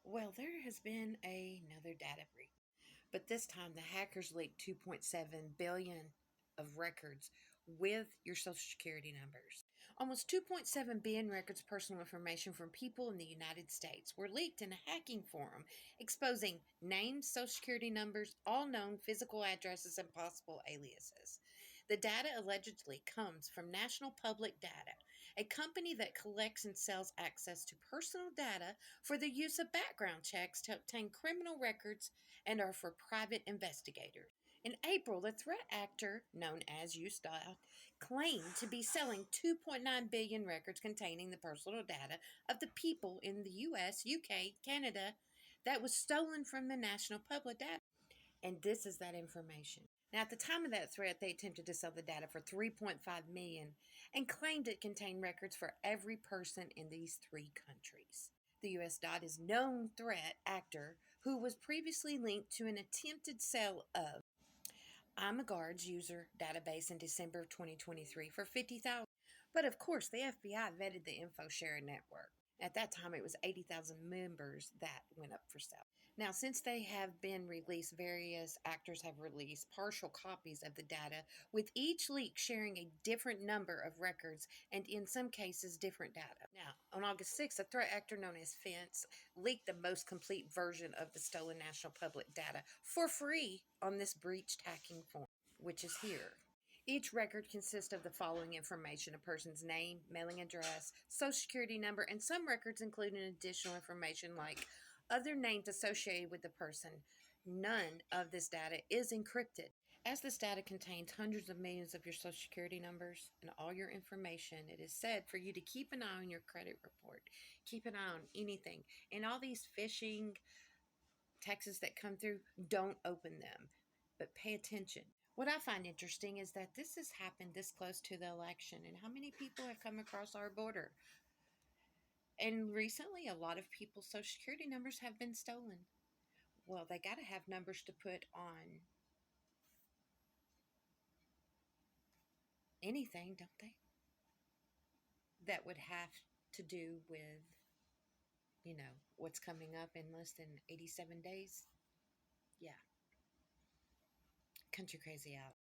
Well, there has been another data breach, but this time the hackers leaked 2.7 billion of records with your social security numbers. Almost 2.7 billion records of personal information from people in the United States were leaked in a hacking forum exposing names, social security numbers, all known physical addresses, and possible aliases. The data allegedly comes from National Public Data, a company that collects and sells access to personal data for the use of background checks to obtain criminal records and are for private investigators. In April, the threat actor, known as Ustad, claimed to be selling 2.9 billion records containing the personal data of the people in the US, UK, Canada that was stolen from the National Public Data. And this is that information. Now, at the time of that threat, they attempted to sell the data for 3.5 million and claimed it contained records for every person in these three countries. The US DOT is known threat actor who was previously linked to an attempted sale of I'm a Guard's user database in December of 2023 for 50,000. But of course, the FBI vetted the info sharing network. At that time, it was 80,000 members that went up for sale. Now, since they have been released, various actors have released partial copies of the data, with each leak sharing a different number of records and, in some cases, different data. Now, on August 6th, a threat actor known as Fence leaked the most complete version of the stolen national public data for free on this breached hacking forum, which is here. Each record consists of the following information: a person's name, mailing address, social security number, and some records include an additional information like other names associated with the person. None of this data is encrypted. As this data contains hundreds of millions of your social security numbers and all your information, it is said for you to keep an eye on your credit report. Keep an eye on anything. And all these phishing texts that come through, don't open them, but pay attention. What I find interesting is that this has happened this close to the election, and how many people have come across our border. And recently, a lot of people's social security numbers have been stolen. Well, they got to have numbers to put on anything, don't they? That would have to do with, what's coming up in less than 87 days. Yeah. Country crazy out.